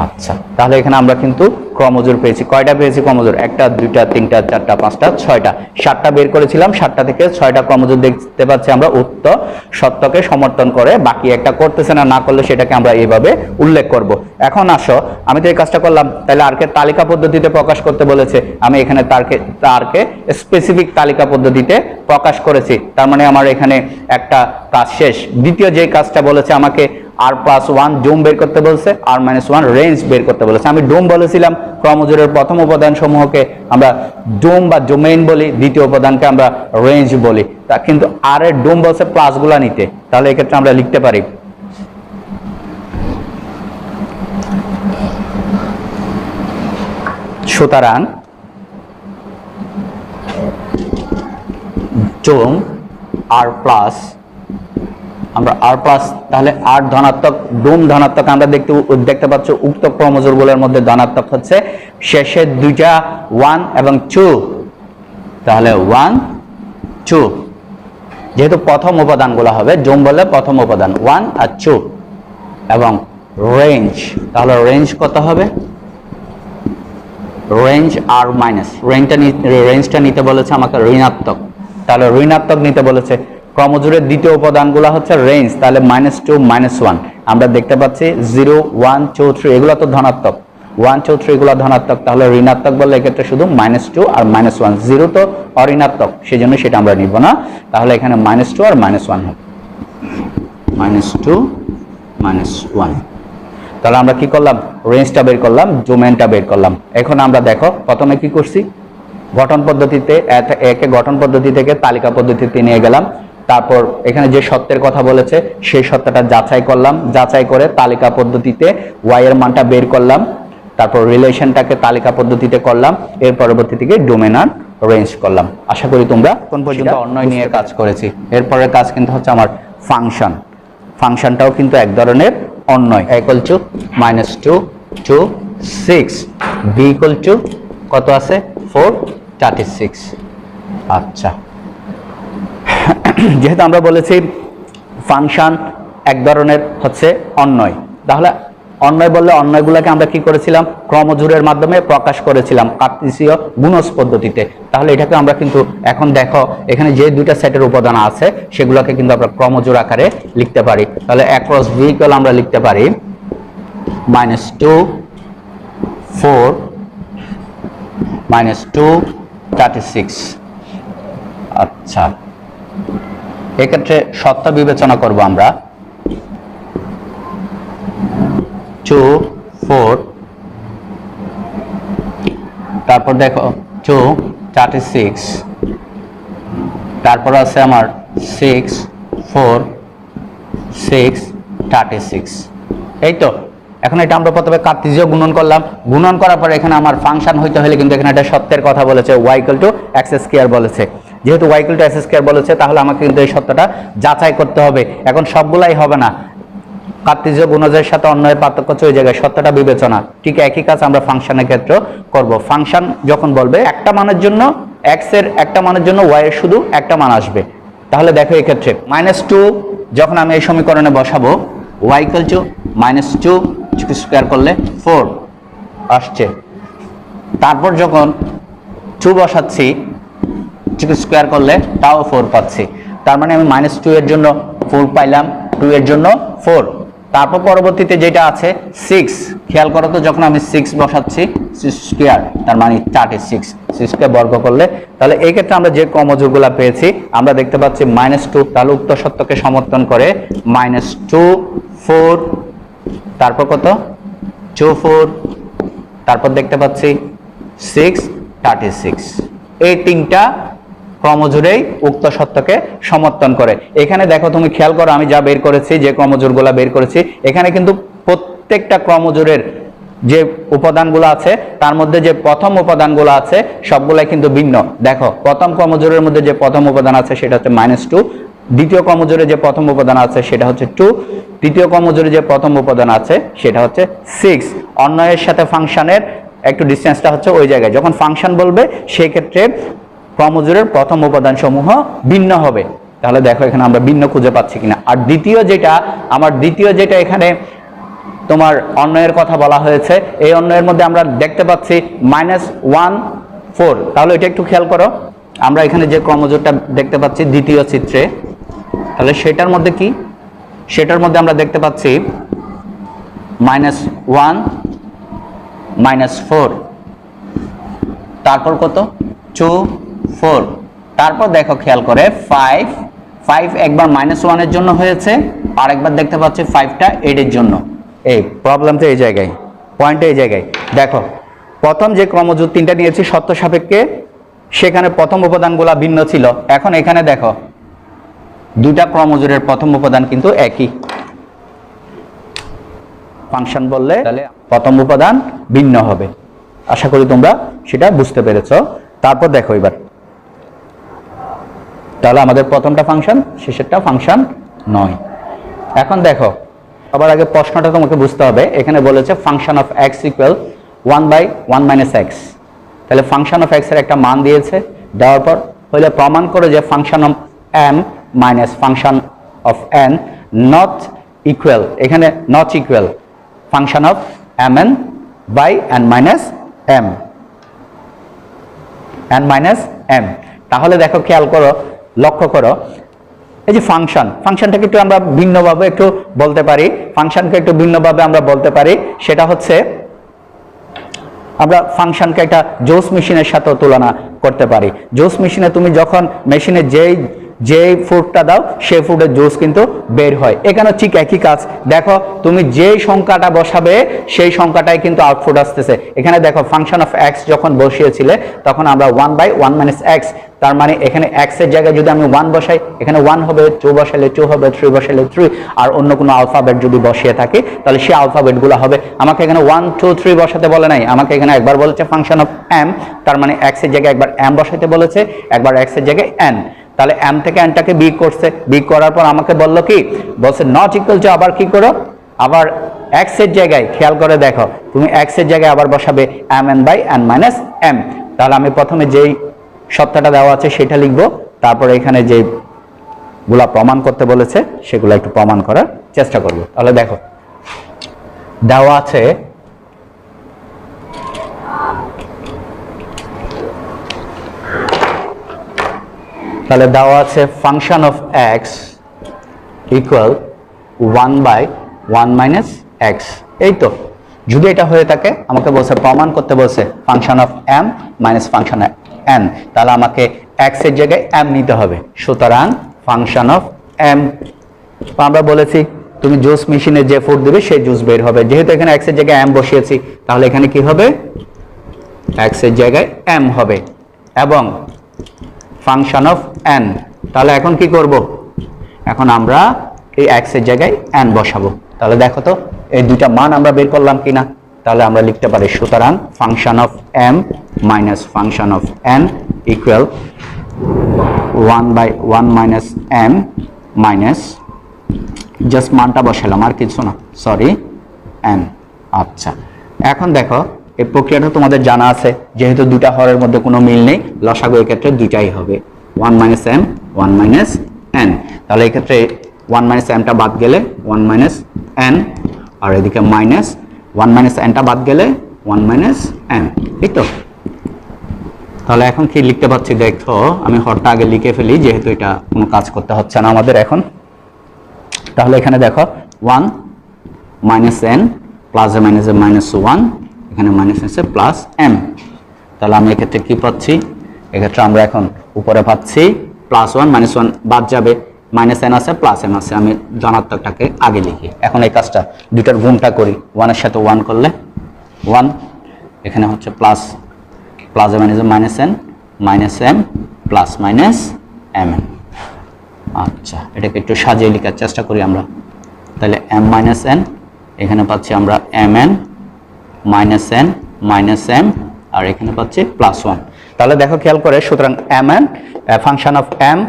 আচ্ছা, তাহলে এখানে আমরা কিন্তু ক্রমজোড় পেয়েছি। কয়টা পেয়েছি ক্রমজোড়? 1 2 3 4 5 6টা, 7টা বের করেছিলাম। 7টা থেকে 6টা ক্রমজোড় দেখতে পাচ্ছি আমরা উক্ত সত্যকে সমর্থন করে। বাকি একটা করতেছে না, না করলে সেটাকে আমরা এইভাবে উল্লেখ করব। এখন আসো, আমি তো এই কাজটা করলাম, তাহলে আরকে তালিকা পদ্ধতিতে প্রকাশ করতে বলেছে, আমি এখানে তারকে স্পেসিফিক তালিকা পদ্ধতিতে প্রকাশ করেছি। তার মানে আমার এখানে একটা কাজ শেষ। দ্বিতীয় যে কাজটা বলেছে আমাকে r+1 ডোম বের করতে বলছে, r-1 রেঞ্জ বের করতে বলেছে। আমি ডোম বলেছিলাম ক্রমজোড়ের প্রথম উপাদান সমূহকে আমরা ডোম বা ডোমেইন বলি, দ্বিতীয় উপাদানকে আমরা রেঞ্জ বলি। তা কিন্তু আর এর ডোম বলছে প্লাসগুলা নিতে, তাহলে এক্ষেত্রে আমরা লিখতে পারি সুতরাং ডোম r+, আমরা r+, তাহলে r ধনাত্মক, ডোম ধনাত্মক। আমরা দেখতে পাচ্ছ উক্ত ক্রমজোড়গুলোর মধ্যে ধনাত্মক হচ্ছে শেষের দুইটা 1 এবং 2, তাহলে 1 2 যেহেতু প্রথম উপাদানগুলো হবে, ডোম বলে প্রথম উপাদান 1 আর 2, এবং রেঞ্জ, তাহলে রেঞ্জ কত হবে? রেঞ্জ r-, রেঞ্জটা নিতে বলেছে আমাকে ঋণাত্মক, তাহলে ঋণাত্মক নিতে বলেছে। ক্রমজোড়ের দ্বিতীয় উপাদানগুলো হচ্ছে রেঞ্জ, তাহলে -2 -1। আমরা দেখতে পাচ্ছি 0 1 2 3 এগুলো তো ধনাত্মক, 1 2 3 এগুলো ধনাত্মক, তাহলে ঋণাত্মক বললে এক্ষেত্রে শুধু -2 আর -1, 0 তো অঋণাত্মক, সেজন্য সেটা আমরা নিব না। তাহলে এখানে -2 আর -1 হবে, -2 -1। তাহলে আমরা কি করলাম? রেঞ্জটা বের করলাম, ডোমেইনটা বের করলাম। এখন আমরা দেখো প্রথমে কি করছি, গঠন পদ্ধতিতে, একে গঠন পদ্ধতি থেকে তালিকা পদ্ধতিতে নিয়ে গেলাম। তারপর এখানে যে সত্যের কথা বলেছে সেই সত্যটা যাচাই করলাম, যাচাই করে তালিকা পদ্ধতিতে y এর মানটা বের করলাম। তারপর রিলেশনটাকে তালিকা পদ্ধতিতে করলাম, এর পরবর্তী থেকে ডোমেইন আর রেঞ্জ করলাম। আশা করি তোমরা কোন পর্যন্ত অন্যয় নিয়ে কাজ করেছি। এরপরের কাজ কিন্তু হচ্ছে আমার ফাংশন। ফাংশনটাও কিন্তু এক ধরনের অন্যয়। = -2 2 6, b = কত আছে 4 36। আচ্ছা, যেহেতু আমরা বলেছি ফাংশন এক ধরনের হচ্ছে অন্যয়, তাহলে অন্যয় বললে অন্যয়গুলোকে আমরা কি করেছিলাম? ক্রমজোড়ের মাধ্যমে প্রকাশ করেছিলাম কার্তেসীয় গুণজ পদ্ধতিতে। তাহলে এটাকে আমরা কিন্তু এখন দেখো এখানে যে দুইটা সেটের উপাদান আছে সেগুলোকে কিন্তু আমরা ক্রমজোড় আকারে লিখতে পারি। তাহলে a + b আমরা লিখতে পারি -2 4 -2 36। আচ্ছা, এক্ষেত্রে সত্য বিবেচনা করব আমরা 2 4, তারপর দেখো 2 36, তারপর আছে আমার 6 4 6 36। এই তো, এখন এটা আমরা প্রথমে কার্তেসীয় গুণন করলাম। গুণন করার পর এখানে আমার ফাংশন হইতে হলে কিন্তু এখানে একটা সত্যের কথা বলেছে, y = x² বলেছে। যেহেতু y = x² বলেছে তাহলে আমাকে কিন্তু এই সত্যটা যাচাই করতে হবে। এখন সবগুলাই হবে না, কার্তেসীয় গুণজের সাথে অন্যয়ের পার্থক্য হচ্ছে ওই জায়গায় সত্যটা বিবেচনা। ঠিক একই কাজ আমরা ফাংশনের ক্ষেত্রে করব। ফাংশন যখন বলবে একটা মানের জন্য x এর একটা মানের জন্য y এর শুধু একটা মান আসবে। তাহলে দেখো এই ক্ষেত্রে -2 যখন আমি এই সমীকরণে বসাবো, y = -2 স্কয়ার করলে 4 আসছে। তারপর যখন 2 বসাচ্ছি স্কয়ার করলে তাও 4 পাচ্ছি। তার মানে আমি -2 এর জন্য 4 পাইলাম, 2 এর জন্য 4। তারপর পরবর্তীতে যেটা আছে 6, খেয়াল করো তো যখন আমি 6 বসাচ্ছি 6 স্কয়ার তার মানে 36, 6 কে বর্গ করলে তাহলে এই ক্ষেত্রে আমরা যে ক্রমজোড়গুলো পেয়েছি আমরা দেখতে পাচ্ছি -2, তাহলে উক্ত সত্যকে সমর্থন করে -2 4, তারপর কত 2 4, তারপর দেখতে পাচ্ছি 6 36, এই তিনটা ক্রমজোড়েই উক্ত সত্যকে সমর্থন করে। এখানে দেখো তুমি খেয়াল করো আমি যা বের করেছি, যে ক্রমজোড়গুলো বের করেছি, এখানে কিন্তু প্রত্যেকটা ক্রমজোড়ের যে উপাদানগুলো আছে তার মধ্যে যে প্রথম উপাদানগুলো আছে সবগুলাই কিন্তু ভিন্ন। দেখো প্রথম ক্রমজোড়ের মধ্যে যে প্রথম উপাদান আছে সেটা হচ্ছে -2, দ্বিতীয় ক্রমজোড়ে যে প্রথম উপাদান আছে সেটা হচ্ছে 2, তৃতীয় ক্রমজোড়ে যে প্রথম উপাদান আছে সেটা হচ্ছে 6। অন্যয়ের সাথে ফাংশনের একটু ডিসটেন্সটা হচ্ছে ওই জায়গায়, যখন ফাংশন বলবে সেই ক্ষেত্রে ক্রমজোড়ের প্রথম উপাদান সমূহ ভিন্ন হবে। তাহলে দেখো এখানে আমরা ভিন্ন খুঁজে পাচ্ছি কিনা। আর দ্বিতীয় যেটা এখানে তোমার অন্যয়ের কথা বলা হয়েছে, এই অন্যয়ের মধ্যে আমরা দেখতে পাচ্ছি -1 4, তাহলে এটা একটু খেয়াল করো, আমরা এখানে যে ক্রমজোড়টা দেখতে পাচ্ছি দ্বিতীয় চিত্রে, তাহলে সেটার মধ্যে কি, সেটার মধ্যে আমরা দেখতে পাচ্ছি -1 -4, তারপর কত 2 4, তারপর দেখো খেয়াল করে 5 একবার -1 এর জন্য হয়েছে, আর একবার দেখতে পাচ্ছি 5টা 8 এর জন্য। এই প্রবলেমটা এই জায়গায়, পয়েন্টটা এই জায়গায়। দেখো প্রথম যে ক্রমজোড় তিনটা নিয়েছি শর্ত সাপেক্ষে, সেখানে প্রথম উপাদানগুলো ভিন্ন ছিল। এখন এখানে দেখো দুইটা ক্রমজোড়ের প্রথম উপাদান কিন্তু একই, ফাংশন বললে তাহলে প্রথম উপাদান ভিন্ন হবে। আশা করি তোমরা সেটা বুঝতে পেরেছো। তারপর দেখো এবার, তাহলে আমাদের প্রথমটা ফাংশন, শেষেরটা ফাংশন নয়। এখন দেখো সবার আগে প্রশ্নটা তোমাকে বুঝতে হবে, এখানে বলেছে function of x equal 1/1 - x, তাহলে ফাংশন অফ x এর একটা মান দিয়েছে, দেওয়ার পর হইলে প্রমাণ করে যে function of m minus function of n not equal, এখানে not equal function of mn by n minus m, n minus m। তাহলে দেখো খেয়াল করো, লক্ষ্য করো, এই যে ফাংশনটাকে একটু আমরা ভিন্নভাবে একটু বলতে পারি, ফাংশনকে একটু ভিন্নভাবে আমরা বলতে পারি, সেটা হচ্ছে আমরা ফাংশনকে একটা জোস মেশিনের সাথে তুলনা করতে পারি। জোস মেশিনে তুমি যখন মেশিনে যেই ফুডটা দাও সেই ফুডের জুস কিন্তু বের হয়, এখানে ঠিক একই কাজ। দেখো তুমি যেই সংখ্যাটা বসাবে সেই সংখ্যাটাই কিন্তু আউটপুট আসতেছে। এখানে দেখো ফাংশন অফ x যখন বসিয়েছিলে তখন আমরা 1/1 - x, তার মানে এখানে x এর জায়গায় যদি আমি 1 বসাই এখানে 1 হবে, 2 বসাইলে 2 হবে, 3 বসাইলে 3, আর অন্য কোনো আলফাবেট যদি বসিয়ে থাকি তাহলে সেই আলফাবেটগুলো হবে। আমাকে এখানে 1 2 3 বসাতে বলে নাই, আমাকে এখানে একবার বলেছে ফাংশন অফ m, তার মানে x এর জায়গায় একবার m বসাইতে বলেছে, একবার x এর জায়গায় n। তাহলে m থেকে n টাকে বিয়োগ করছে, বিয়োগ করার পর আমাকে বললো কি, বলছে নট ইকুয়াল টু, আবার কি করো, আবার x এর জায়গায় খেয়াল করে দেখো, তুমি x এর জায়গায় আবার বসাবে mn/n মাইনাস m। তাহলে আমি প্রথমে যেই সত্যটা দেওয়া আছে সেটা লিখবো, তারপরে এখানে যে গুলা প্রমাণ করতে বলেছে সেগুলো একটু প্রমাণ করার চেষ্টা করব। তাহলে দেখো দেওয়া আছে function of x equal 1/1 - x। এই তো, যদি এটা হয়ে থাকে আমাকে বলছে প্রমাণ করতে বলছে function of m minus function of n, তাহলে আমাকে x এর জায়গায় m নিতে হবে। সুতরাং ফাংশন অফ m, আমরা বলেছি তুমি জুস মেশিনে যে ফুড দেবে সেই জুস বের হবে, যেহেতু এখানে x এর জায়গায় m বসিয়েছি তাহলে এখানে কি হবে, x এর জায়গায় m হবে, এবং ফাংশন অফ n। তাহলে এখন কি করব, এখন আমরা এই x এর জায়গায় n বসাবো। তাহলে দেখো তো এই দুইটা মান আমরা বের করলাম কিনা, তাহলে আমরা লিখতে পারি সুতরাং function of m minus function of n equal 1/1 - m minus, just মানটা বসালাম আর কিছু না, সরি, n। আচ্ছা এখন দেখো এই প্রক্রিয়াটা তোমাদের জানা আছে, যেহেতু দুইটা হরের মধ্যে কোনো মিল নেই, লসাগু এর ক্ষেত্রে দুইটাই হবে 1 - m 1 - n। তাহলে এই ক্ষেত্রে 1 - m টা বাদ গেলে 1 - n, আর এদিকে মাইনাস 1 - n টা বাদ গেলে 1 - m, এই তো। তাহলে এখন কি লিখতে পাচ্ছি দেখো, আমি হরটা আগে লিখে ফেলি যেহেতু এটা কোনো কাজ করতে হচ্ছে না আমাদের এখন। তাহলে এখানে দেখো 1 মাইনাস এন প্লাস এ মাইনাস 1, এখানে মাইনাস আছে প্লাস এম। তাহলে আমি এক্ষেত্রে কি পাচ্ছি, এক্ষেত্রে আমরা এখন উপরে পাচ্ছি প্লাস 1 মাইনাস 1 বাদ যাবে, মাইনাস এন আছে প্লাস এম আছে, আমি ধনাত্মকটাকে আগে লিখি। এখন এই কাজটা দুইটার গুণটা করি, 1 এর সাথে 1 করলে 1, এখানে হচ্ছে প্লাস প্লাস এ minus N minus M plus minus M N. আচ্ছা, এটাকে একটু সাজিয়ে লেখার চেষ্টা করি আমরা। তাহলে এম মাইনাস এন, এখানে পাচ্ছি আমরা M N minus N minus M, আর এখানে পাচ্ছি প্লাস 1। তাহলে দেখো খেয়াল করে, সুতরাং M N function of M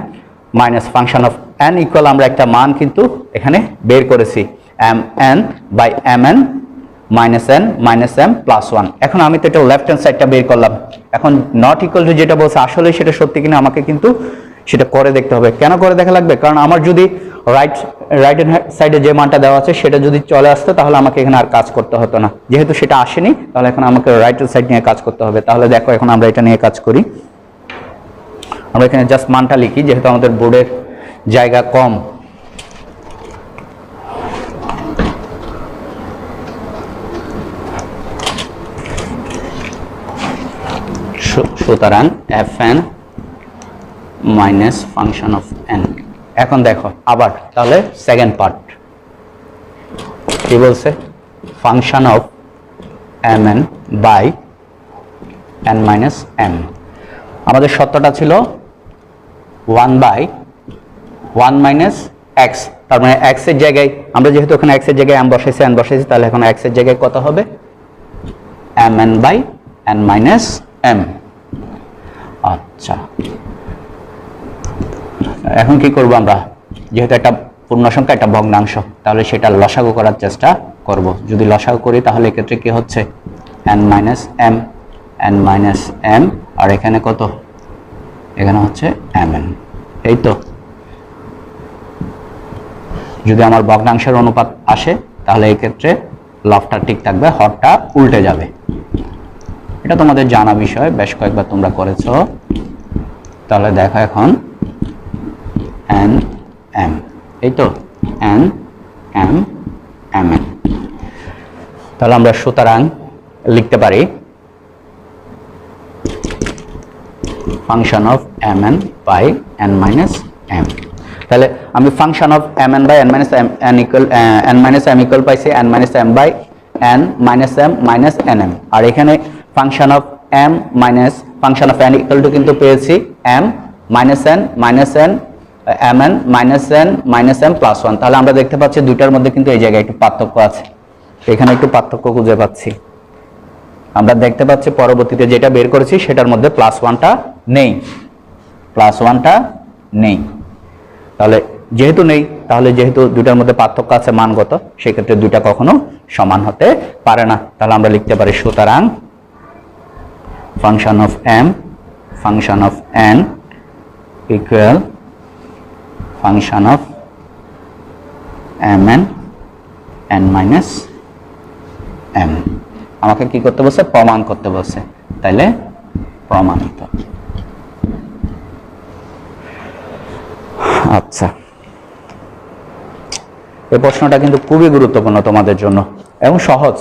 minus function of N equal আমরা একটা মান কিন্তু এখানে বের করেছি, M N by M N minus N minus M plus 1। এখন আমি তো এটা লেফট হ্যান্ড সাইডটা বের করলাম। এখন নট ইকুয়াল টু যেটা বলছে আসলে সেটা সত্যি কিনা আমাকে কিন্তু সেটা করে দেখতে হবে। কেন করে দেখা লাগবে? কারণ আমার যদি রাইট হ্যান্ড সাইডে যে মানটা দেওয়া আছে সেটা যদি চলে আসতো তাহলে আমাকে এখানে আর কাজ করতে হতো না। যেহেতু সেটা আসেনি তাহলে এখন আমাকে রাইট হ্যান্ড সাইড নিয়ে কাজ করতে হবে। তাহলে দেখো এখন আমরা এটা নিয়ে কাজ করি। আমরা এখানে জাস্ট মানটা লিখি, যেহেতু আমাদের বোর্ডের জায়গা কম। সুতরাং F N minus function of N. এখন দেখো আবার তাহলে সেকেন্ড পার্ট কি বলছে, function of M N by N minus M. আমাদের সত্যটা ছিল 1/1 মাইনাস এক্স, তার মানে এক্স এর জায়গায় আমরা যেহেতু ওখানে এক্স এর জায়গায় এম বসাইছি এন বসাইছি, তাহলে এখন এক্স এর জায়গায় কত হবে, M N by N minus M. আচ্ছা, এখন কি করব আমরা, যেহেতু একটা পূর্ণ সংখ্যা একটা ভগ্নাংশ, তাহলে সেটা লসাগু করার চেষ্টা করব। যদি লসাগু করি তাহলে এক্ষেত্রে কি হচ্ছে, N minus M N minus M, আর এখানে কত, এখানে হচ্ছে এম এন। এই তো, যদি আমার ভগ্নাংশের অনুপাত আসে তাহলে এই ক্ষেত্রে লবটা ঠিক থাকবে, হরটা উল্টে যাবে। এটা তোমাদের জানা বিষয়, বেশ কয়েকবার তোমরা করেছো। তাহলে দেখো এখন এন এম, এই তো এন এম এম এন। তাহলে আমরা সুতরাং লিখতে পারি function of M N by N minus M. তাহলে আমি function of M N by N minus N equal N minus M equal পাইছি N minus M by N minus M minus N M, আর এখানে function of M minus function of N equal to কিন্তু পেয়েছি M minus N M N minus M plus 1। তাহলে আমরা দেখতে পাচ্ছি দুইটার মধ্যে কিন্তু এই জায়গায় একটু পার্থক্য আছে, এখানে একটু পার্থক্য খুঁজে পাচ্ছি। আমরা দেখতে পাচ্ছি পরবর্তীতে যেটা বের করেছি সেটার মধ্যে প্লাস 1টা নেই, প্লাস 1টা নেই। তাহলে যেহেতু নেই, তাহলে যেহেতু দুইটার মধ্যে পার্থক্য আছে মানগত, সেক্ষেত্রে দুইটা কখনো সমান হতে পারে না। তাহলে আমরা লিখতে পারি সুতরাং function of M function of N equal function of M N N minus M. আমাকে কি করতে বলছে, প্রমাণ করতে বলছে, তাইলে প্রমাণিত। আচ্ছা, এই প্রশ্নটা কিন্তু খুবই গুরুত্বপূর্ণ তোমাদের জন্য এবং সহজ।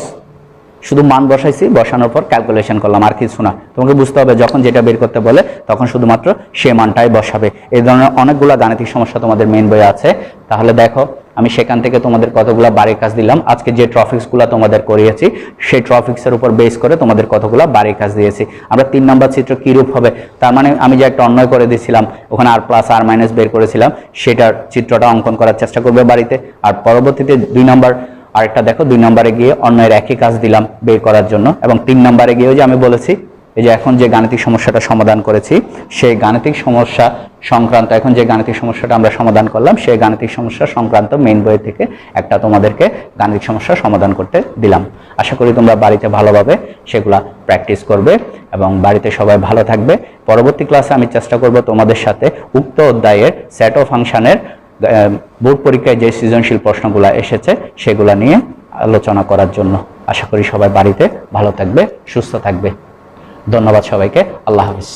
শুধু মান বসাইছি, বসানোর পর ক্যালকুলেশন করলাম, আর কিছু না। তোমাকে বুঝতে হবে যখন যেটা বের করতে বলে তখন শুধুমাত্র সে মানটাই বসাবে। এই ধরনের অনেকগুলো গাণিতিক সমস্যা তোমাদের মেইন বইয়ে আছে। তাহলে দেখো আমি সেখান থেকে তোমাদের কতগুলো বাড়ির কাজ দিলাম। আজকে যে ট্রফিক্সগুলো তোমাদের করিয়েছি সেই ট্রফিক্সের উপর বেস করে তোমাদের কতগুলো বাড়ির কাজ দিয়েছি। আমরা 3 নম্বর চিত্র কিরূপ হবে, তার মানে আমি যে একটা অন্যয় করে দিয়েছিলাম, ওখানে আর প্লাস আর মাইনাস বের করেছিলাম, সেটার চিত্রটা অঙ্কন করার চেষ্টা করবে বাড়িতে। আর পরবর্তীতে 2 নম্বর আরেকটা দেখো, 2 নম্বরে গিয়ে অন্যের একই কাজ দিলাম বের করার জন্য, এবং 3 নম্বরে গিয়ে যে আমি বলেছি এই যে এখন যে গাণিতিক সমস্যাটা সমাধান করেছি সেই গাণিতিক সমস্যা সংক্রান্ত, এখন যে গাণিতিক সমস্যাটা আমরা সমাধান করলাম সেই গাণিতিক সমস্যা সংক্রান্ত মেইন বই থেকে একটা তোমাদেরকে গাণিতিক সমস্যা সমাধান করতে দিলাম। আশা করি তোমরা বাড়িতে ভালোভাবে সেগুলা প্র্যাকটিস করবে এবং বাড়িতে সবাই ভালো থাকবে। পরবর্তী ক্লাসে আমি চেষ্টা করব তোমাদের সাথে উক্ত অধ্যায়ের সেট ও ফাংশনের বোর্ড পরীক্ষায় যে সৃজনশীল প্রশ্নগুলো এসেছে সেগুলা নিয়ে আলোচনা করার জন্য। আশা করি সবাই বাড়িতে ভালো থাকবে, সুস্থ থাকবে। ধন্যবাদ সবাইকে। আল্লাহ হাফেজ।